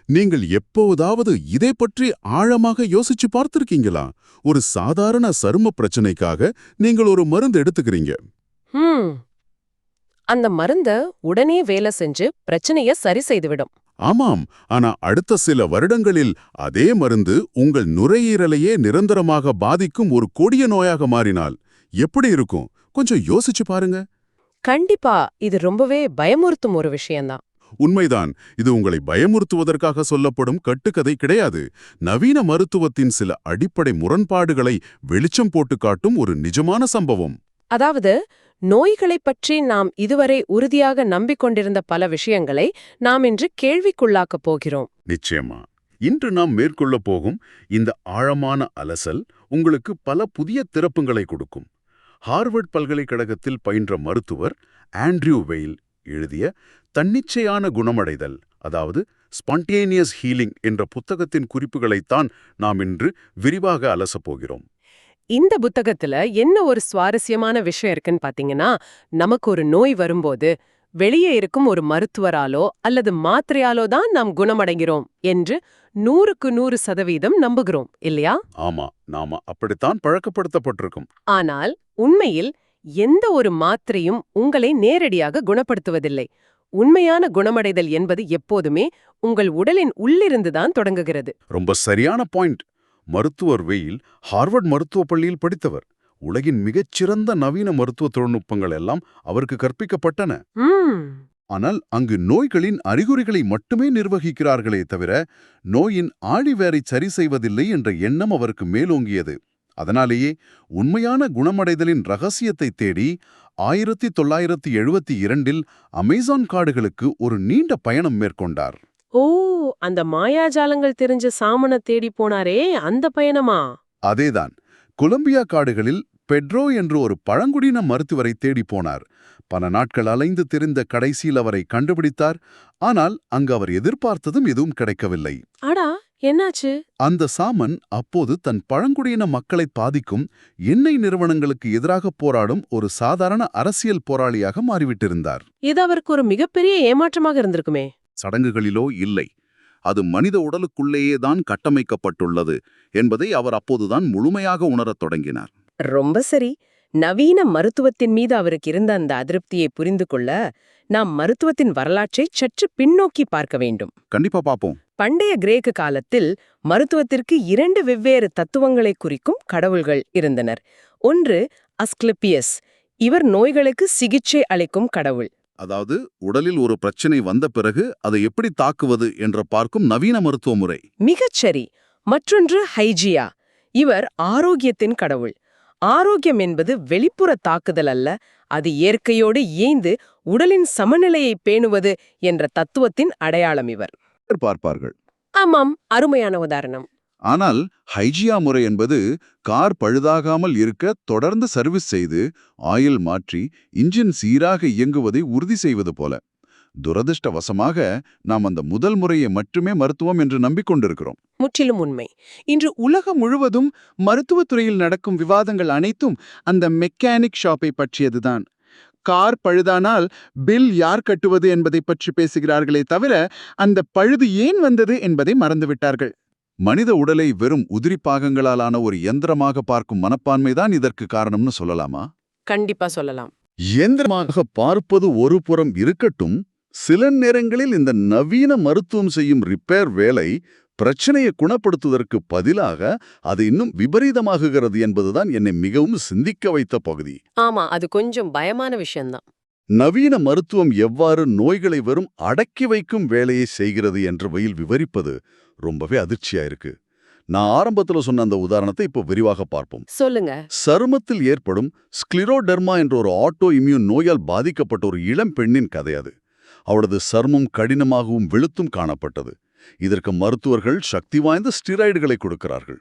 நீங்கள் எப்போதாவது இதை பற்றி ஆழமாக யோசிச்சு பார்த்திருக்கீங்களா? ஒரு சாதாரண சரும பிரச்சனைக்காக நீங்கள் ஒரு மருந்து எடுத்துக்கிறீங்க. ஹம் அந்த மருந்த உடனே வேலை செஞ்சு பிரச்சனைய சரி செய்துவிடும். ஆமாம், ஆனா அடுத்த சில வருடங்களில் அதே மருந்து உங்கள் நுரையீரலையே நிரந்தரமாக பாதிக்கும் ஒரு கொடிய நோயாக மாறினால் எப்படி இருக்கும்? கொஞ்சம் யோசிச்சு பாருங்க. கண்டிப்பா இது ரொம்பவே பயமுறுத்தும் ஒரு விஷயம்தான். உண்மைதான். இது உங்களை பயமுறுத்துவதற்காக சொல்லப்படும் கட்டுக்கதை கிடையாது. நவீன மருத்துவத்தின் சில அடிப்படை முரண்பாடுகளை வெளிச்சம் போட்டு காட்டும் ஒரு நிஜமான சம்பவம். அதாவது நோய்களைப் பற்றி நாம் இதுவரை உறுதியாக நம்பிக்கொண்டிருந்த பல விஷயங்களை நாம் இன்று கேள்விக்குள்ளாக்கப் போகிறோம். நிச்சயமா. இன்று நாம் மேற்கொள்ளப் போகும் இந்த ஆழமான அலசல் உங்களுக்கு பல புதிய திறப்புகளை கொடுக்கும். ஹார்வர்ட் பல்கலைக்கழகத்தில் பயின்ற மருத்துவர் ஆண்ட்ரியூ வெயில் எழுதிய தன்னிச்சையான குணமடைதல், அதாவது ஸ்பான்டேனியஸ் ஹீலிங் என்ற புத்தகத்தின் குறிப்புகளைத்தான் நாம் இன்று விரிவாக அலசப் போகிறோம். இந்த புத்தகத்துல என்ன ஒரு சுவாரஸ்யமான விஷயம் இருக்குன்னு பாத்தீங்கன்னா, நமக்கு ஒரு நோய் வரும்போது வெளியே இருக்கும் ஒரு மருத்துவராலோ அல்லது மாத்திரையாலோ தான் நாம் குணமடைகிறோம் என்று 100% நம்புகிறோம் இல்லையா? ஆமா, நாம அப்படித்தான் பழக்கப்படுத்தப்பட்டிருக்கும். ஆனால் உண்மையில் எந்த ஒரு மாத்திரையும் உங்களை நேரடியாக குணப்படுத்துவதில்லை. உண்மையான குணமடைதல் என்பது எப்போதுமே உங்கள் உடலின் உள்ளிருந்துதான் தொடங்குகிறது. ரொம்ப சரியான பாயிண்ட். மருத்துவர் வெயில் ஹார்வர்ட் மருத்துவப் பள்ளியில் படித்தவர். உலகின் மிகச்சிறந்த நவீன மருத்துவ தொழில்நுட்பங்கள் எல்லாம் அவருக்கு கற்பிக்கப்பட்டன. ஆனால் அங்கு நோய்களின் அறிகுறிகளை மட்டுமே நிர்வகிக்கிறார்களே தவிர நோயின் ஆழிவேரை சரி செய்வதில்லை என்ற எண்ணம் அவருக்கு மேலோங்கியது. அதனாலேயே உண்மையான குணமடைதலின் ரகசியத்தை தேடி 1972 அமேசான் காடுகளுக்கு ஒரு நீண்ட பயணம் மேற்கொண்டார். ஓ, அந்த மாயாஜாலங்கள் தெரிஞ்ச சாமனை தேடி போனாரே, அந்த பயணமா? அதேதான். கொலம்பியா காடுகளில் பெட்ரோ என்று ஒரு பழங்குடியின மருத்துவரை தேடி போனார். பல நாட்கள் அலைந்து திரிந்த கடைசியில் அவரை கண்டுபிடித்தார். ஆனால் அங்கு அவர் எதிர்பார்த்ததும் எதுவும் கிடைக்கவில்லை. அடா, என்னாச்சு? அந்த சாமன் அப்போது தன் பழங்குடியின மக்களை பாதிக்கும் எண்ணெய் நிறுவனங்களுக்கு எதிராக போராடும் ஒரு சாதாரண அரசியல் போராளியாக மாறிவிட்டிருந்தார். இது அவருக்கு ஒரு மிகப்பெரிய ஏமாற்றமாக இருந்திருக்குமே. சடங்குகளிலோ இல்லை, அது மனித உடலுக்குள்ளேயே தான் கட்டமைக்கப்பட்டுள்ளது என்பதை அவர் அப்போதுதான் முழுமையாக உணரத் தொடங்கினார். ரொம்ப சரி. நவீன மருத்துவத்தின் மீது அவருக்கு இருந்த அந்த அதிருப்தியை புரிந்து கொள்ள நாம் மருத்துவத்தின் வரலாற்றை சற்று பின்னோக்கி பார்க்க வேண்டும். கண்டிப்பா பாப்போம். பண்டைய கிரேக்க காலத்தில் மருத்துவத்திற்கு 2 வெவ்வேறு தத்துவங்களை குறிக்கும் கடவுள்கள் இருந்தனர். ஒன்று அஸ்க்லெப்பியஸ். இவர் நோய்களுக்கு சிகிச்சை அளிக்கும் கடவுள். அதாவது உடலில் ஒரு பிரச்சனை வந்த பிறகு அதை எப்படி தாக்குவது என்ற பார்க்கும் நவீன மருத்துவ முறை. மிகச்சரி. மற்றொன்று ஹைஜியா. இவர் ஆரோக்கியத்தின் கடவுள். ஆரோக்கியம் என்பது வெளிப்புற தாக்குதல் அல்ல, அது இயற்கையோடு இயைந்து உடலின் சமநிலையை பேணுவது என்ற தத்துவத்தின் அடையாளம் இவர். பார்ப்பார்கள். ஆமாம், அருமையான உதாரணம். ஆனால் ஹைஜியா முறை என்பது கார் பழுதாகாமல் இருக்க தொடர்ந்து சர்வீஸ் செய்து ஆயில் மாற்றி இன்ஜின் சீராக இயங்குவதை உறுதி செய்வது போல. துரதிர்ஷ்டவசமாக நாம் அந்த முதல் முறையை மட்டுமே மருத்துவம் என்று நம்பிக்கொண்டிருக்கிறோம். முற்றிலும் உண்மை. இன்று உலகம் முழுவதும் மருத்துவத்துறையில் நடக்கும் விவாதங்கள் அனைத்தும் அந்த மெக்கானிக் ஷாப்பை பற்றியதுதான். கார் பழுதானால் பில் யார் கட்டுவது என்பதை பற்றி பேசுகிறார்களே தவிர அந்த பழுது ஏன் வந்தது என்பதை மறந்துவிட்டார்கள். மனித உடலை வெறும் உதிரி பாகங்களாலான ஒரு யந்திரமாக பார்க்கும் மனப்பான்மைதான் இதற்கு காரணம்னு சொல்லலாமா? கண்டிப்பா சொல்லலாம். இயந்திரமாக பார்ப்பது ஒரு புறம் இருக்கட்டும், சில நேரங்களில் இந்த நவீன மருத்துவம் செய்யும் ரிப்பேர் வேலை பிரச்சனையை குணப்படுத்துவதற்கு பதிலாக அது இன்னும் விபரீதமாகுகிறது என்பதுதான் என்னை மிகவும் சிந்திக்க வைத்த பகுதி. ஆமா, அது கொஞ்சம் பயமான விஷயம்தான். நவீன மருத்துவம் எவ்வாறு நோய்களை வெறும் அடக்கி வைக்கும் வேலையை செய்கிறது என்று வெயில் விவரிப்பது ரொம்பவே அதிர்ச்சியா இருக்கு. நான் ஆரம்பத்துல சொன்ன அந்த உதாரணத்தை இப்போ விரிவாக பார்ப்போம். சொல்லுங்க. சருமத்தில் ஏற்படும் ஸ்க்ளிரோடெர்மா என்ற ஒரு ஆட்டோ இம்யூன் நோயால் பாதிக்கப்பட்ட ஒரு இளம் பெண்ணின் கதை அது. அவளது சருமம் கடினமாகவும் வெளுத்தும் காணப்பட்டது. இதற்கு மருத்துவர்கள் சக்தி வாய்ந்த ஸ்டீராய்டுகளை கொடுக்கிறார்கள்.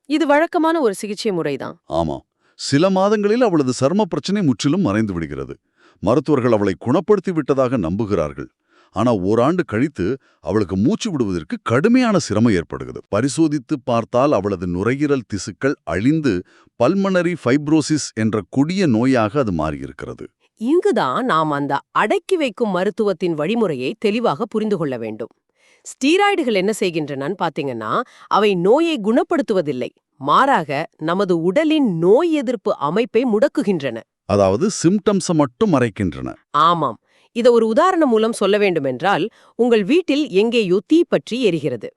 இது வழக்கமான ஒரு சிகிச்சை முறைதான். ஆமா. சில மாதங்களில் அவளது சரும பிரச்சனை முற்றிலும் மறைந்து விடுகிறது. மருத்துவர்கள் அவளை குணப்படுத்தி விட்டதாக நம்புகிறார்கள். ஆனா ஓராண்டு கழித்து அவளுக்கு மூச்சு விடுவதற்கு கடுமையான சிரமம் ஏற்படுகிறது. பரிசோதித்து பார்த்தால் அவளது நுரையீரல் திசுக்கள் அழிந்து பல்மனரி ஃபைப்ரோசிஸ் என்ற கொடிய நோயாக அது மாறியிருக்கிறது. இங்குதான் நாம் அந்த அடக்கி வைக்கும் மருத்துவத்தின் வழிமுறையை தெளிவாக புரிந்து கொள்ள வேண்டும். ஸ்டீராய்டுகள் என்ன செய்கின்றனன்னு பாத்தீங்கன்னா, அவை நோயை குணப்படுத்துவதில்லை, மாறாக நமது உடலின் நோய் எதிர்ப்பு அமைப்பை முடக்குகின்றன. அதாவது சிம்டம்ஸ மட்டும் மறைக்கின்றன. ஆமாம். இத ஒரு உதாரணம் மூலம் சொல்ல வேண்டுமென்றால், உங்கள் வீட்டில் எங்கேயோ தீ பற்றி எரிகிறது.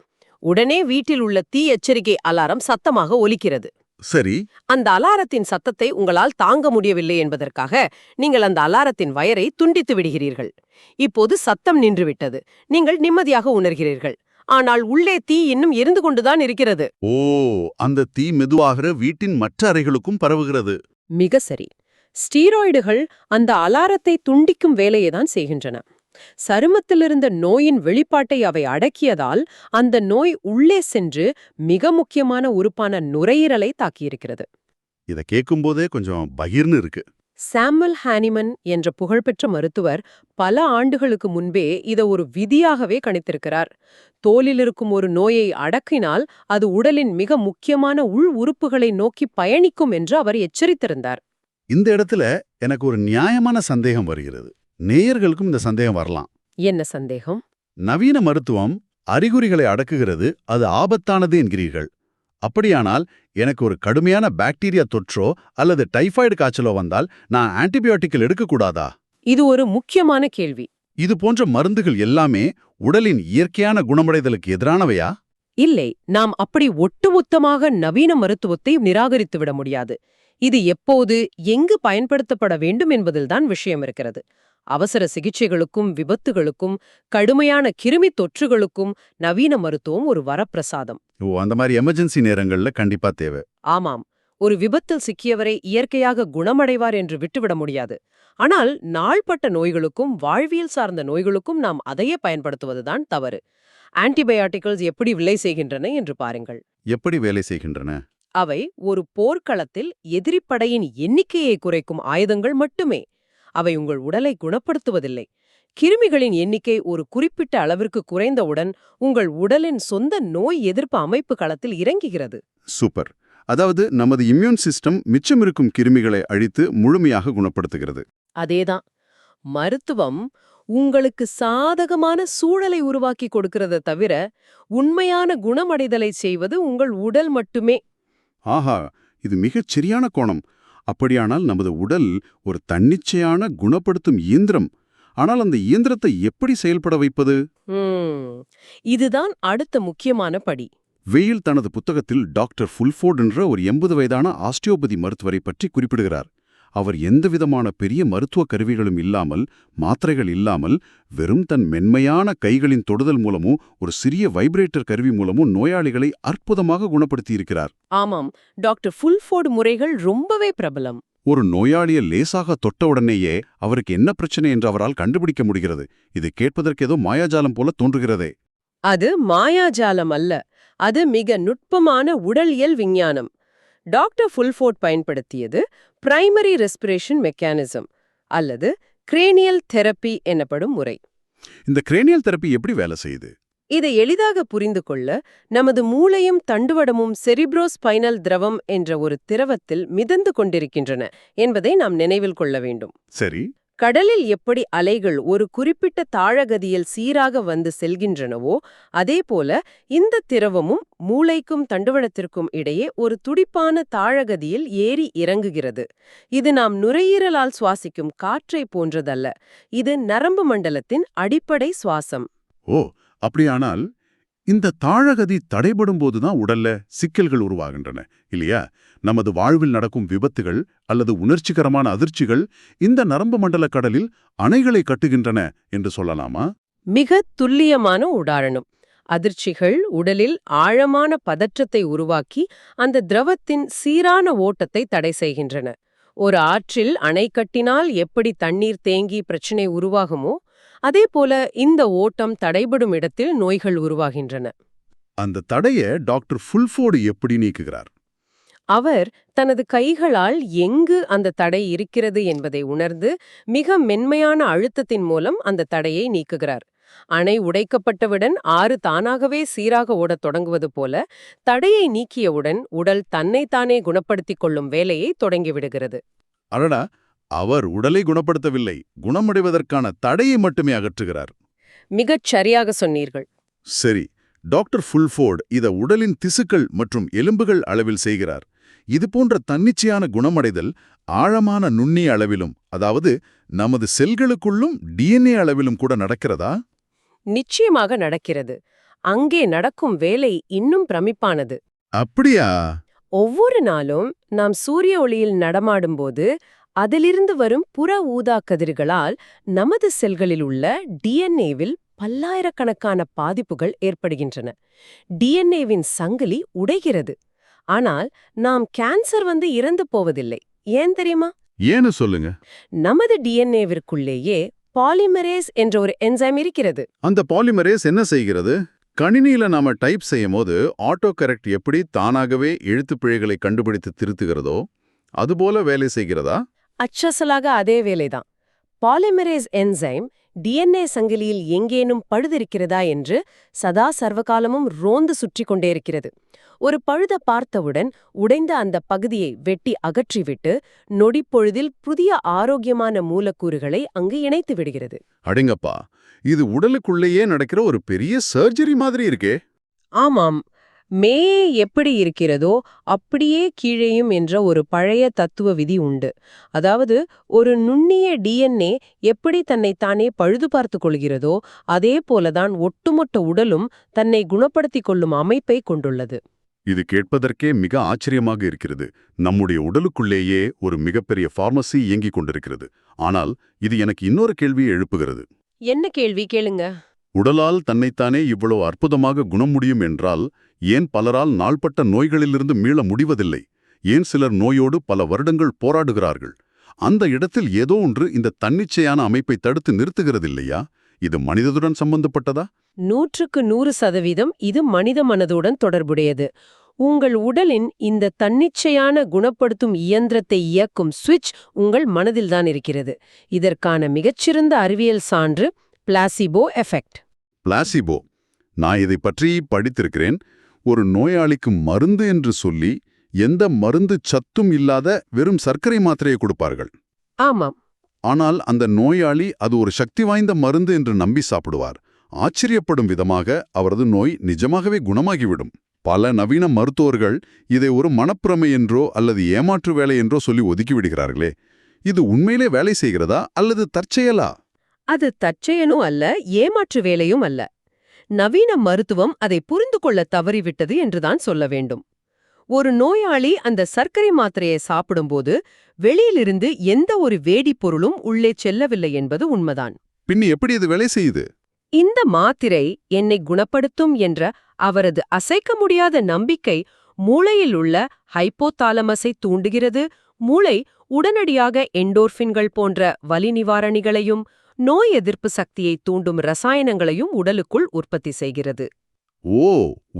உடனே வீட்டில் உள்ள தீ எச்சரிக்கை அலாரம் சத்தமாக ஒலிக்கிறது. சரி. அந்த அலாரத்தின் சத்தத்தை உங்களால் தாங்க முடியவில்லை என்பதற்காக நீங்கள் அந்த அலாரத்தின் வயரை துண்டித்து விடுகிறீர்கள். இப்போது சத்தம் நின்றுவிட்டது. நீங்கள் நிம்மதியாக உணர்கிறீர்கள். ஆனால் உள்ளே தீ இன்னும் எரிந்து கொண்டுதான் இருக்கிறது. ஓ, அந்த தீ மெதுவாக வீட்டின் மற்ற அறைகளுக்கும் பரவுகிறது. மிக சரி. ஸ்டீராய்டுகள் அந்த அலாரத்தை துண்டிக்கும் வேலையை தான் செய்கின்றன. சருமத்திலிருந்த நோயின் வெளிப்பாட்டை அவை அடக்கியதால் அந்த நோய் உள்ளே சென்று மிக முக்கியமான உறுப்பான நுரையீரலை தாக்கியிருக்கிறது. இத கேட்கும்போதே கொஞ்சம் பகீர்னு இருக்கு. சாமுவல் ஹானிமன் என்ற புகழ்பெற்ற மருத்துவர் பல ஆண்டுகளுக்கு முன்பே இத ஒரு விதியாகவே கணித்திருக்கிறார். தோலில் இருக்கும் ஒரு நோயை அடக்கினால் அது உடலின் மிக முக்கியமான உள் உறுப்புகளை நோக்கி பயணிக்கும் என்று அவர் எச்சரித்திருந்தார். இந்த இடத்துல எனக்கு ஒரு நியாயமான சந்தேகம் வருகிறது. நேயர்களுக்கும் இந்த சந்தேகம் வரலாம். என்ன சந்தேகம்? நவீன மருத்துவம் அறிகுறிகளை அடக்குகிறது, அது ஆபத்தானது என்கிறீர்கள். அப்படியானால் எனக்கு ஒரு கடுமையான பாக்டீரியா தொற்றோ அல்லது டைபாய்டு காய்ச்சலோ வந்தால் நான் ஆன்டிபயோட்டிக்கல் எடுக்கக்கூடாதா? இது ஒரு முக்கியமான கேள்வி. இது போன்ற மருந்துகள் எல்லாமே உடலின் இயற்கையான குணமடைதலுக்கு எதிரானவையா? இல்லை, நாம் அப்படி ஒட்டுமொத்தமாக நவீன மருத்துவத்தை நிராகரித்துவிட முடியாது. இது எப்போது எங்கு பயன்படுத்தப்பட வேண்டும் என்பதில்தான் விஷயம் இருக்கிறது. அவசர சிகிச்சைகளுக்கும் விபத்துகளுக்கும் கடுமையான கிருமி தொற்றுகளுக்கும் நவீன மருத்துவம் ஒரு வரப்பிரசாதம். ஓ, அந்த மாதிரி எமர்ஜென்சி நேரங்கள்ல கண்டிப்பா தேவை. ஆமாம். ஒரு விபத்தில் சிக்கியவரை இயற்கையாக குணமடைவார் என்று விட்டுவிட முடியாது. ஆனால் நாள்பட்ட நோய்களுக்கும் வாழ்வியல் சார்ந்த நோய்களுக்கும் நாம் அதையே பயன்படுத்துவதுதான் தவறு. ஆன்டிபயாட்டிகல்ஸ் எப்படி விலை செய்கின்றன என்று பாருங்கள். எப்படி வேலை செய்கின்றன? அவை ஒரு போர்க்களத்தில் எதிரிப்படையின் எண்ணிக்கையை குறைக்கும் ஆயுதங்கள் மட்டுமே. அவை உங்கள் உடலை குணப்படுத்துவதில்லை. கிருமிகளின் எண்ணிக்கை ஒரு குறிப்பிட்ட அளவிற்கு குறைந்தவுடன் உங்கள் உடலின் சொந்த நோய் எதிர்ப்பு அமைப்பு களத்தில் இறங்குகிறது. சூப்பர். அதாவது நமது இம்யூன் சிஸ்டம் மிச்சமிருக்கும் கிருமிகளை அழித்து முழுமையாக குணப்படுத்துகிறது. அதேதான். மருத்துவம் உங்களுக்கு சாதகமான சூழலை உருவாக்கி கொடுக்கிறத தவிர உண்மையான குணமடைதலை செய்வது உங்கள் உடல் மட்டுமே. ஆஹா, இது மிகச் சரியான கோணம். அப்படியானால் நமது உடல் ஒரு தன்னிச்சையான குணப்படுத்தும் இயந்திரம். ஆனால் அந்த இயந்திரத்தை எப்படி செயல்பட வைப்பது? இதுதான் அடுத்த முக்கியமான படி. வெயில் தனது புத்தகத்தில் டாக்டர் ஃபுல்ஃபோர்ட் என்ற ஒரு 80 வயதான ஆஸ்டியோபதி மருத்துவரை பற்றி குறிப்பிடுகிறார். அவர் எந்தவிதமான பெரிய மருத்துவ கருவிகளும் இல்லாமல், மாத்திரைகள் இல்லாமல், வெறும் தன் மென்மையான கைகளின் தொடுதல் மூலமும் ஒரு சிறிய வைப்ரேட்டர் கருவி மூலமும் நோயாளிகளை அற்புதமாக குணப்படுத்தியிருக்கிறார். ஆமாம், டாக்டர் ஃபுல்ஃபோர்ட் முறைகள் ரொம்பவே பிரபலம். ஒரு நோயாளியை லேசாக தொட்டவுடனேயே அவருக்கு என்ன பிரச்சனை என்று அவரால் கண்டுபிடிக்க முடிகிறது. இது கேட்பதற்கு ஏதோ மாயாஜாலம் போல தோன்றுகிறதே. அது மாயாஜாலம் அல்ல, அது மிக நுட்பமான உடலியல் விஞ்ஞானம். டாக்டர் ஃபுல்ஃபோர்ட் பயன்படுத்தியது பிரைமரி ரெஸ்பிரேஷன் மெக்கானிசம் அல்லது கிரேனியல் தெரப்பி எனப்படும் முறை. இந்த கிரேனியல் தெரப்பி எப்படி வேலை செய்யுது? இதை எளிதாக புரிந்து கொள்ள நமது மூளையும் தண்டுவடமும் செரிப்ரோஸ்பைனல் திரவம் என்ற ஒரு திரவத்தில் மிதந்து கொண்டிருக்கின்றன என்பதை நாம் நினைவில் கொள்ள வேண்டும். சரி. கடலில் எப்படி அலைகள் ஒரு குறிப்பிட்ட தாழகதியில் சீராக வந்து செல்கின்றனவோ அதேபோல இந்த திரவமும் மூளைக்கும் தண்டுவடத்திற்கும் இடையே ஒரு துடிப்பான தாழகதியில் ஏறி இறங்குகிறது. இது நாம் நுரையீரலால் சுவாசிக்கும் காற்றை போன்றதல்ல. இது நரம்பு மண்டலத்தின் அடிப்படை சுவாசம். ஓ, அப்படியானால் இந்த தாழகதி தடைபடும் போதுதான் உடல்ல சிக்கல்கள் உருவாகின்றன இல்லையா? நமது வாழ்வில் நடக்கும் விபத்துகள் அல்லது உணர்ச்சிகரமான அதிர்ச்சிகள் இந்த நரம்பு மண்டல கடலில் அணைகளை கட்டுகின்றன என்று சொல்லலாமா? மிக துல்லியமான உதாரணம். அதிர்ச்சிகள் உடலில் ஆழமான பதற்றத்தை உருவாக்கி அந்த திரவத்தின் சீரான ஓட்டத்தை தடை செய்கின்றன. ஒரு ஆற்றில் அணை கட்டினால் எப்படி தண்ணீர் தேங்கி பிரச்சனை உருவாகுமோ அதேபோல இந்த ஓட்டம் தடைபடும் இடத்தில் நோய்கள் உருவாகின்றன. அந்த தடைய டாக்டர் ஃபுல்ஃபோர்டு எப்படி நீக்குகிறார்? அவர் தனது கைகளால் எங்கு அந்த தடை இருக்கிறது என்பதை உணர்ந்து மிக மென்மையான அழுத்தத்தின் மூலம் அந்த தடையை நீக்குகிறார். அணை உடைக்கப்பட்டவுடன் ஆறு தானாகவே சீராக ஓடத் தொடங்குவது போல தடையை நீக்கியவுடன் உடல் தன்னைத்தானே குணப்படுத்திக் கொள்ளும் வேலையை தொடங்கிவிடுகிறது. அடடா, அவர் உடலை குணப்படுத்தவில்லை, குணமடைவதற்கான தடையை மட்டுமே அகற்றுகிறார். மிகச் சரியாக சொன்னீர்கள். சரி, டாக்டர் ஃபுல்ஃபோர்ட் இத உடலின் திசுக்கள் மற்றும் எலும்புகள் அளவில் செய்கிறார். இது போன்ற தன்னிச்சையான குணமடைதல் ஆழமான நுண்ணிய அளவிலும், அதாவது நமது செல்களுக்குள்ளும் டிஎன்ஏ அளவிலும் கூட நடக்கிறதா? நிச்சயமாக நடக்கிறது. அங்கே நடக்கும் வேலை இன்னும் பிரமிப்பானது. அப்படியா? ஒவ்வொரு நாளும் நாம் சூரிய ஒளியில் நடமாடும்போது அதிலிருந்து வரும் புற ஊதா கதிர்களால் நமது செல்களில் உள்ள டிஎன்ஏவில் பல்லாயிரக்கணக்கான பாதிப்புகள் ஏற்படுகின்றன. டிஎன்ஏவின் சங்கிலி உடைகிறது. ஆனால் நாம் கேன்சர் இறந்து போவதில்லை. ஏன் தெரியுமா? ஏன்னு சொல்லுங்க. நமது டிஎன்ஏவிற்குள்ளேயே பாலிமரேஸ் என்ற ஒரு என்சைம் இருக்கிறது. அந்த பாலிமரேஸ் என்ன செய்கிறது? கணினியில நாம டைப் செய்யும்போது ஆட்டோ கரெக்ட் எப்படி தானாகவே எழுத்துப் பிழைகளை கண்டுபிடித்து திருத்துகிறதோ அதுபோல வேலை செய்கிறதா? அச்சசலாக அதே வேலைதான். பாலிமரேஸ் என்சைம் டிஎன்ஏ சங்கிலியில் எங்கேனும் பழுதிருக்கிறதா என்று சதா சர்வகாலமும் ரோந்து சுற்றி கொண்டே இருக்கிறது. ஒரு பழுத பார்த்தவுடன் உடைந்த அந்த பகுதியை வெட்டி அகற்றிவிட்டு நொடிப்பொழுதில் புதிய ஆரோக்கியமான மூலக்கூறுகளை அங்கு இணைத்து விடுகிறது. அடேங்கப்பா, இது உடலுக்குள்ளேயே நடக்கிற ஒரு பெரிய சர்ஜரி மாதிரி இருக்கே. ஆமாம், மேயே எப்படி இருக்கிறதோ அப்படியே கீழேயும் என்ற ஒரு பழைய தத்துவ விதி உண்டு. அதாவது, ஒரு நுண்ணிய டிஎன்ஏ எப்படி தன்னைத்தானே பழுது பார்த்து கொள்கிறதோ அதே போலதான் ஒட்டுமொத்த உடலும் தன்னை குணப்படுத்திக் கொள்ளும் அமைப்பை கொண்டுள்ளது. இது கேட்பதற்கே மிக ஆச்சரியமாக இருக்கிறது. நம்முடைய உடலுக்குள்ளேயே ஒரு மிகப்பெரிய பார்மசி இயங்கிக் கொண்டிருக்கிறது. ஆனால் இது எனக்கு இன்னொரு கேள்வியை எழுப்புகிறது. என்ன கேள்வி? கேளுங்க. உடலால் தன்னைத்தானே இவ்வளவு அற்புதமாக குணம் முடியும் என்றால் ஏன் பலரால் நாள்பட்ட நோய்களிலிருந்து மீள முடிவதில்லை? ஏன் சிலர் நோயோடு பல வருடங்கள் போராடுகிறார்கள்? அந்த இடத்தில் ஏதோ ஒன்று இந்த தன்னிச்சையான அமைப்பை தடுத்து நிறுத்துகிறதில்லையா? இது மனிதத்துடன் சம்பந்தப்பட்டதா? 100% இது மனித மனதுடன் தொடர்புடையது. உங்கள் உடலின் இந்த தன்னிச்சையான குணப்படுத்தும் இயந்திரத்தை இயக்கும் சுவிட்ச் உங்கள் மனதில்தான் இருக்கிறது. இதற்கான மிகச்சிறந்த அறிவியல் சான்று பிளாசிபோ எஃபெக்ட். பிளாசிபோ, நான் இதை பற்றி படித்திருக்கிறேன். ஒரு நோயாளிக்கு மருந்து என்று சொல்லி எந்த மருந்து சத்தும் இல்லாத வெறும் சர்க்கரை மாத்திரையை கொடுப்பார்கள். ஆமாம். ஆனால் அந்த நோயாளி அது ஒரு சக்தி வாய்ந்த மருந்து என்று நம்பி சாப்பிடுவார். ஆச்சரியப்படும் விதமாக அவரது நோய் நிஜமாகவே குணமாகிவிடும். பல நவீன மருத்துவர்கள் இதை ஒரு மனப்பிரமை என்றோ அல்லது ஏமாற்று வேலை என்றோ சொல்லி ஒதுக்கிவிடுகிறார்களே. இது உண்மையிலே வேலை செய்கிறதா அல்லது தற்செயலா? அது தற்செயலும் அல்ல, ஏமாற்று வேலையும் அல்ல. நவீன மருத்துவம் அதை புரிந்து கொள்ள தவறிவிட்டது என்றுதான் சொல்ல வேண்டும். ஒரு நோயாளி அந்த சர்க்கரை மாத்திரையை சாப்பிடும்போது வெளியிலிருந்து எந்த ஒரு வேடிப்பொருளும் உள்ளே செல்லவில்லை என்பது உண்மைதான். பின் எப்படி இது வேலை செய்யுது? இந்த மாத்திரை என்னை குணப்படுத்தும் என்ற அவரது அசைக்க முடியாத நம்பிக்கை மூளையில் உள்ள ஹைப்போதாலமஸை தூண்டுகிறது. மூளை உடனடியாக எண்டோர்பின்கள் போன்ற வலி நிவாரணிகளையும் நோய் எதிர்ப்பு சக்தியை தூண்டும் ரசாயனங்களையும் உடலுக்குள் உற்பத்தி செய்கிறது. ஓ,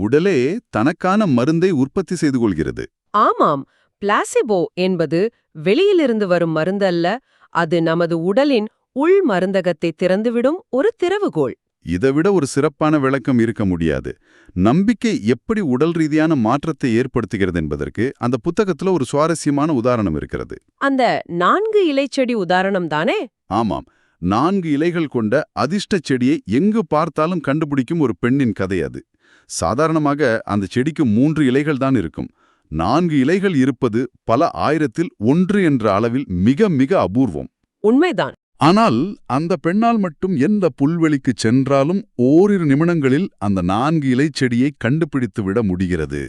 உடலே தனக்கான மருந்தை உற்பத்தி செய்து கொள்கிறது. ஆமாம், பிளாசிபோ என்பது வெளியிலிருந்து வரும் மருந்து அல்ல, அது நமது உடலின் உள் மருந்தகத்தை திறந்துவிடும் ஒரு திறவுகோல். இதைவிட ஒரு சிறப்பான விளக்கம் இருக்க முடியாது. நம்பிக்கை எப்படி உடல் ரீதியான மாற்றத்தை ஏற்படுத்துகிறது என்பதற்கு அந்த புத்தகத்துல ஒரு சுவாரஸ்யமான உதாரணம் இருக்கிறது. அந்த 4 இலைச்செடி உதாரணம் தானே? ஆமாம், 4 இலைகள் கொண்ட அதிர்ஷ்ட செடியை எங்கு பார்த்தாலும் கண்டுபிடிக்கும் ஒரு பெண்ணின் கதை அது. சாதாரணமாக அந்த செடிக்கு 3 இலைகள் தான் இருக்கும். 4 இலைகள் இருப்பது பல ஆயிரத்தில் 1 என்ற அளவில் மிக மிக அபூர்வம். உண்மைதான். ஆனால் அந்த பெண்ணால் மட்டும் எந்த புல்வெளிக்கு சென்றாலும் ஓரிரு நிமிடங்களில் அந்த 4 இலைச்செடியை கண்டுபிடித்துவிட முடிகிறது.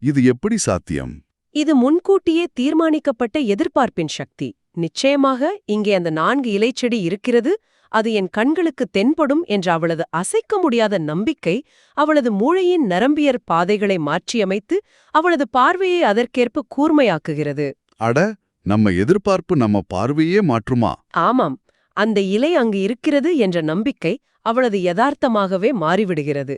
இது எப்படி சாத்தியம்? இது முன்கூட்டியே தீர்மானிக்கப்பட்ட எதிர்பார்ப்பின் சக்தி. நிச்சயமாக இங்கே அந்த 4 இலைச்செடி இருக்கிறது, அது என் கண்களுக்கு தென்படும் என்ற அவளது அசைக்க முடியாத நம்பிக்கை அவளது மூளையின் நரம்பியற் பாதைகளை மாற்றியமைத்து அவளது பார்வையை அதற்கேற்ப கூர்மையாக்குகிறது. அட, நம்ம எதிர்பார்ப்பு நம்ம பார்வையே மாற்றுமா? ஆமாம், அந்த இலை அங்கு இருக்கிறது என்ற நம்பிக்கை அவளது யதார்த்தமாகவே மாறிவிடுகிறது.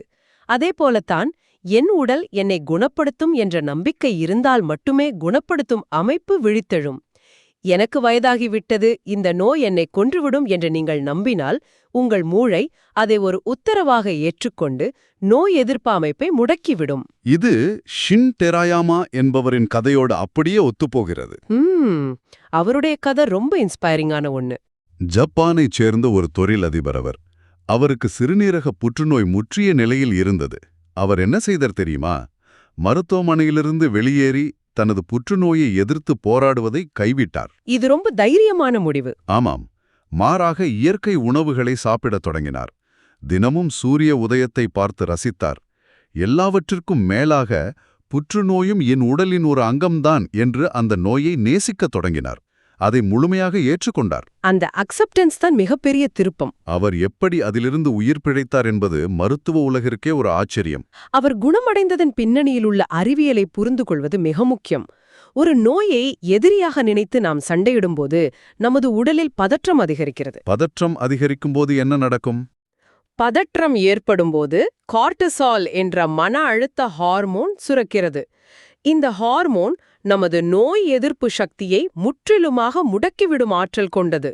அதேபோலத்தான் என் உடல் என்னை குணப்படுத்தும் என்ற நம்பிக்கை இருந்தால் மட்டுமே குணப்படுத்தும் அமைப்பு விழித்தெழும். எனக்கு வயதாகிவிட்டது, இந்த நோய் என்னை கொன்றுவிடும் என்று நீங்கள் நம்பினால் உங்கள் மூளை அதை ஒரு உத்தரவாக ஏற்றுக்கொண்டு நோய் எதிர்ப்பு அமைப்பை முடக்கிவிடும். இது ஷின் டெராயாமா என்பவரின் கதையோடு அப்படியே ஒத்துப்போகிறது. அவருடைய கதை ரொம்ப இன்ஸ்பைரிங்கான ஒண்ணு. ஜப்பானைச் சேர்ந்த ஒரு தொழிலதிபர் அவர். அவருக்கு சிறுநீரக புற்றுநோய் முற்றிய நிலையில் இருந்தது. அவர் என்ன செய்தார் தெரியுமா? மருத்துவமனையிலிருந்து வெளியேறி தனது புற்றுநோயை எதிர்த்து போராடுவதை கைவிட்டார். இது ரொம்ப தைரியமான முடிவு. ஆமாம், மாறாக இயற்கை உணவுகளை சாப்பிடத் தொடங்கினார். தினமும் சூரிய உதயத்தை பார்த்து ரசித்தார். எல்லாவற்றிற்கும் மேலாக புற்றுநோயும் என் உடலின் ஒரு அங்கம்தான் என்று அந்த நோயை நேசிக்கத் தொடங்கினார். அதை முழுமையாக ஏற்றுக்கொண்டார். அந்த அக்செப்டன்ஸ் தான் மிகப்பெரிய திருப்பம். அவர் எப்படி அதிலிருந்து உயிர் பிழைத்தார் என்பது மருத்துவ உலகிற்கே ஒரு ஆச்சரியம். அவர் குணமடைந்ததன் பின்னணியில் உள்ள அறிவியலை புரிந்து கொள்வது மிக முக்கியம். ஒரு நோயை எதிரியாக நினைத்து நாம் சண்டையிடும்போது நமது உடலில் பதற்றம் அதிகரிக்கிறது. பதற்றம் அதிகரிக்கும்போது என்ன நடக்கும்? பதற்றம் ஏற்படும்போது கார்டிசால் என்ற மன அழுத்த ஹார்மோன் சுரக்கிறது. இந்த ஹார்மோன் நமது நோய் எதிர்ப்பு சக்தியை முற்றிலுமாக முடக்கிவிடும் ஆற்றல் கொண்டது.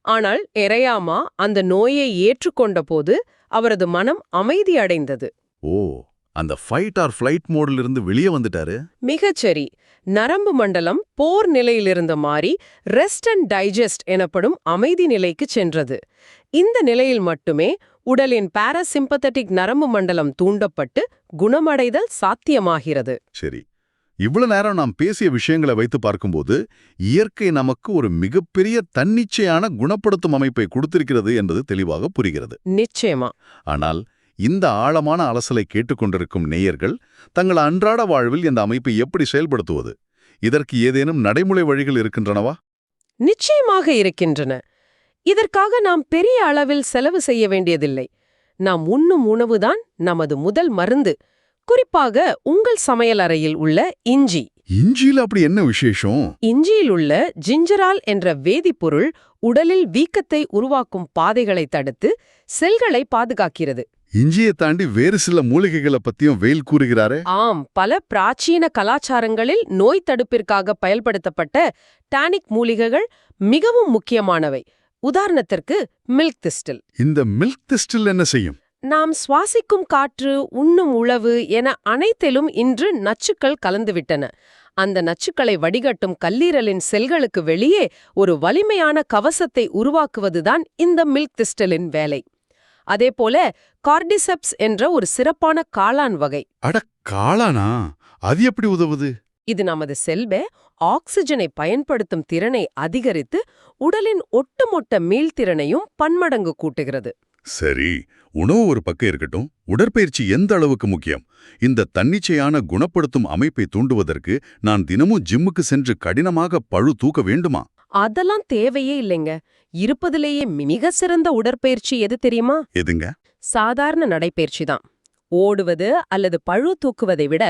ஆனால் எரயாமா அந்த நோயை ஏற்றுக்கொண்ட போது அவரது மனம் அமைதி அடைந்தது. ஓ, அந்த ஃபைட் ஆர் ஃப்ளைட் மோடிலிருந்து வெளியே வந்துட்டாரு. மிகச்சரி. நரம்பு மண்டலம் போர் நிலையிலிருந்து மாறி ரெஸ்ட் அண்ட் டைஜஸ்ட் எனப்படும் அமைதி நிலைக்கு சென்றது. இந்த நிலையில் மட்டுமே உடலின் பாராசிம்பத்தட்டிக் நரம்பு மண்டலம் தூண்டப்பட்டு குணமடைதல் சாத்தியமாகிறது. சரி, இவ்வளவு நேரம் நாம் பேசிய விஷயங்களை வைத்து பார்க்கும்போது இயற்கை நமக்கு ஒரு மிகப்பெரிய தன்னிச்சையான குணப்படுத்தும் அமைப்பை கொடுத்திருக்கிறது என்பது தெளிவாக புரிகிறது. நிச்சயமா. ஆனால் இந்த ஆழமான அலசலை கேட்டுக்கொண்டிருக்கும் நேயர்கள் தங்கள் அன்றாட வாழ்வில் இந்த அமைப்பை எப்படி செயல்படுத்துவது? இதற்கு ஏதேனும் நடைமுறை வழிகள் இருக்கின்றனவா? நிச்சயமாக இருக்கின்றன. இதற்காக நாம் பெரிய அளவில் செலவு செய்ய வேண்டியதில்லை. நாம் உண்ணும் உணவுதான் நமது முதல் மருந்து. குறிப்பாக உங்கள் சமையலறையில் உள்ள இஞ்சி. இஞ்சியில் அப்படி என்ன விசேஷம்? இஞ்சியில் உள்ள ஜிஞ்சரால் என்ற வேதிப்பொருள் உடலில் வீக்கத்தை உருவாக்கும் பாதைகளை தடுத்து செல்களை பாதுகாக்கிறது. இஞ்சியை தாண்டி வேறு சில மூலிகைகளை பத்தியும் வெயில் கூறுகிறாரே. ஆம், பல பிராச்சீன கலாச்சாரங்களில் நோய் தடுப்பிற்காக பயன்படுத்தப்பட்ட டானிக் மூலிகைகள் மிகவும் முக்கியமானவை. உதாரணத்திற்கு மில்க் திஸ்டில். இந்த மில்க் திஸ்டில் என்ன செய்யும்? நாம் சுவாசிக்கும் காற்று, உண்ணும் உணவு என அனைத்திலும் இன்று நச்சுக்கள் கலந்துவிட்டன. அந்த நச்சுக்களை வடிகட்டும் கல்லீரலின் செல்களுக்கு வெளியே ஒரு வலிமையான கவசத்தை உருவாக்குவதுதான் இந்த மில்க் திஸ்டிலின் வேலை. அதேபோல கார்டிசெப்ஸ் என்ற ஒரு சிறப்பான காளான் வகை. அட, காளானா? அது எப்படி உதவுது? இது நமது செல்பே ஆக்சிஜனை பயன்படுத்தும் திறனை அதிகரித்து உடலின் ஒட்டுமொத்த மீள்திறனையும் பன்மடங்கு கூட்டுகிறது. சரி, உணவு ஒரு பக்கம் இருக்கட்டும். உடற்பயிற்சி எந்த அளவுக்கு முக்கியம்? இந்த தன்னிச்சையான குணப்படுத்தும் அமைப்பை தூண்டுவதற்கு நான் தினமும் ஜிம்முக்கு சென்று கடினமாக பழு தூக்க வேண்டுமா? அதெல்லாம் தேவையே இல்லைங்க. இருப்பதிலேயே மிக சிறந்த உடற்பயிற்சி எது தெரியுமா? எதுங்க? சாதாரண நடைப்பயிற்சி தான். ஓடுவது அல்லது பழு தூக்குவதை விட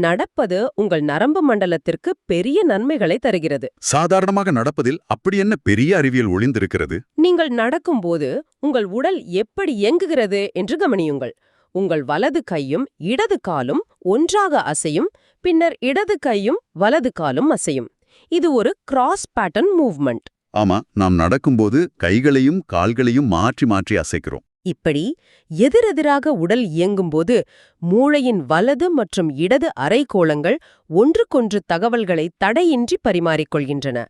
நடப்பது உங்கள் நரம்பு மண்டலத்திற்கு பெரிய நன்மைகளை தருகிறது. சாதாரணமாக நடப்பதில் அப்படி என்ன பெரிய அறிவியல் ஒளிந்திருக்கிறது? நீங்கள் நடக்கும்போது உங்கள் உடல் எப்படி இயங்குகிறது என்று கவனியுங்கள். உங்கள் வலது கையும் இடது காலும் ஒன்றாக அசையும், பின்னர் இடது கையும் வலது காலும் அசையும். இது ஒரு கிராஸ் பேட்டர்ன் மூவ்மெண்ட். ஆமா, நாம் நடக்கும்போது கைகளையும் கால்களையும் மாற்றி மாற்றி அசைக்கிறோம். இப்படி எதிரெதிராக உடல் இயங்கும்போது மூளையின் வலது மற்றும் இடது அரைக்கோளங்கள் ஒன்றுக்கொன்று தகவல்களை தடையின்றி பரிமாறிக்கொள்கின்றன.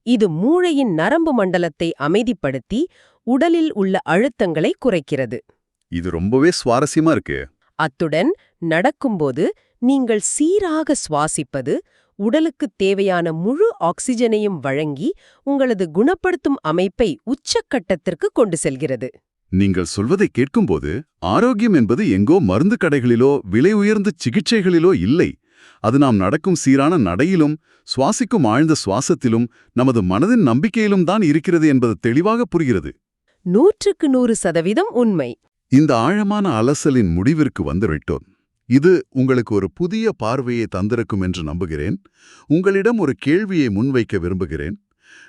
இது மூளையின் நரம்பு மண்டலத்தை அமைதிப்படுத்தி உடலில் உள்ள அழுத்தங்களை குறைக்கிறது. இது ரொம்பவே சுவாரஸ்யமா இருக்கு. அத்துடன் நடக்கும்போது நீங்கள் சீராக சுவாசிப்பது உடலுக்கு தேவையான முழு ஆக்சிஜனையும் வழங்கி உங்களது குணப்படுத்தும் அமைப்பை உச்சக்கட்டத்திற்கு கொண்டு செல்கிறது. நீங்கள் சொல்வதை கேட்கும்போது ஆரோக்கியம் என்பது எங்கோ மருந்து கடைகளிலோ விலை உயர்ந்த சிகிச்சைகளிலோ இல்லை. அது நாம் நடக்கும் சீரான நடையிலும் சுவாசிக்கும் ஆழ்ந்த சுவாசத்திலும் நமது மனதின் நம்பிக்கையிலும் தான் இருக்கிறது என்பது தெளிவாக புரிகிறது. 100% உண்மை. இந்த ஆழமான அலசலின் முடிவிற்கு வந்துவிட்டோம். இது உங்களுக்கு ஒரு புதிய பார்வையை தந்திருக்கும் என்று நம்புகிறேன். உங்களிடம் ஒரு கேள்வியை முன்வைக்க விரும்புகிறேன்.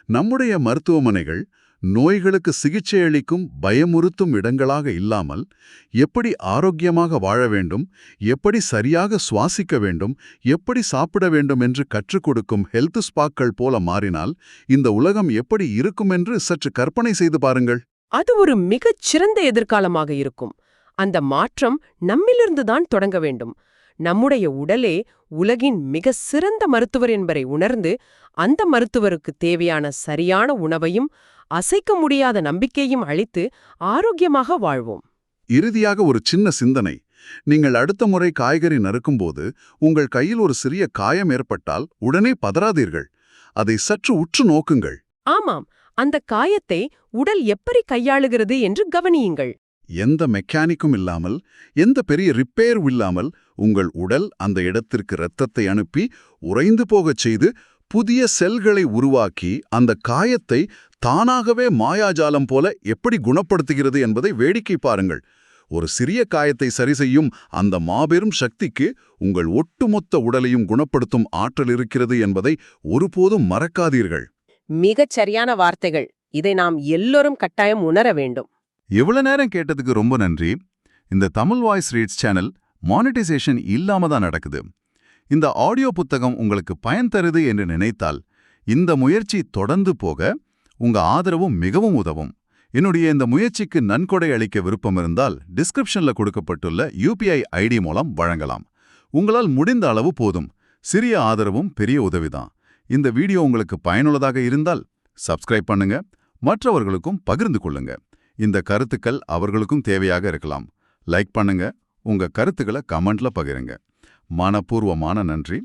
நம்முடைய மருத்துவமனைகள் நோய்களுக்கு சிகிச்சை அளிக்கும் பயமுறுத்தும் இடங்களாக இல்லாமல் எப்படி ஆரோக்கியமாக வாழ வேண்டும், எப்படி சரியாக சுவாசிக்க வேண்டும், எப்படி சாப்பிட வேண்டும் என்று கற்றுக் கொடுக்கும் ஹெல்த் ஸ்பாக்கள் போல மாறினால் இந்த உலகம் எப்படி இருக்கும் என்று சற்று கற்பனை செய்து பாருங்கள். அது ஒரு மிகச் சிறந்த எதிர்காலமாக இருக்கும். அந்த மாற்றம் நம்மிலிருந்துதான் தொடங்க வேண்டும். நம்முடைய உடலே உலகின் மிக சிறந்த மருத்துவர் என்பதை உணர்ந்து அந்த மருத்துவருக்கு தேவையான சரியான உணவையும் அசைக்க முடியாத நம்பிக்கையும் அளித்து ஆரோக்கியமாக வாழ்வோம். இறுதியாக ஒரு சின்ன சிந்தனை. நீங்கள் அடுத்த முறை காய்கறி நறுக்கும்போது உங்கள் கையில் ஒரு சிறிய காயம் ஏற்பட்டால் உடனே பதறாதீர்கள். அதை சற்று உற்று நோக்குங்கள். ஆமாம், அந்த காயத்தை உடல் எப்படி கையாளுகிறது என்று கவனியுங்கள். எந்த மெக்கானிக்கும் இல்லாமல், எந்த பெரிய ரிப்பேர் இல்லாமல் உங்கள் உடல் அந்த இடத்திற்கு இரத்தத்தை அனுப்பி உறைந்து போகச் செய்து புதிய செல்களை உருவாக்கி அந்த காயத்தை தானாகவே மாயாஜாலம் போல எப்படி குணப்படுத்துகிறது என்பதை வேடிக்கை பாருங்கள். ஒரு சிறிய காயத்தை சரிசெய்யும் அந்த மாபெரும் சக்திக்கு உங்கள் ஒட்டுமொத்த உடலையும் குணப்படுத்தும் ஆற்றல் இருக்கிறது என்பதை ஒருபோதும் மறக்காதீர்கள். மிகச் சரியான வார்த்தைகள். இதை நாம் எல்லோரும் கட்டாயம் உணர வேண்டும். இவ்வளவு நேரம் கேட்டதுக்கு ரொம்ப நன்றி. இந்த Tamil voice reads channel monetisation இல்லாம தான் நடக்குது. இந்த ஆடியோ புத்தகம் உங்களுக்கு பயன் தருது என்று நினைத்தால் இந்த முயற்சி தொடர்ந்து போக உங்க ஆதரவும் மிகவும் உதவும். என்னுடைய இந்த முயற்சிக்கு நன்கொடை அளிக்க விருப்பம் இருந்தால் டிஸ்கிரிப்ஷன்ல கொடுக்கப்பட்டுள்ள UPI ID மூலம் வழங்கலாம். உங்களால் முடிந்த அளவு போதும். சிறிய ஆதரவும் பெரிய உதவிதான். இந்த வீடியோ உங்களுக்கு பயனுள்ளதாக இருந்தால் சப்ஸ்கிரைப் பண்ணுங்க, மற்றவர்களுக்கும் பகிர்ந்து கொள்ளுங்க. இந்த கருத்துக்கள் அவர்களுக்கும் தேவையாக இருக்கலாம். லைக் பண்ணுங்க, உங்க கருத்துக்களை கமெண்ட்ல பகிருங்க. மனப்பூர்வமான நன்றி.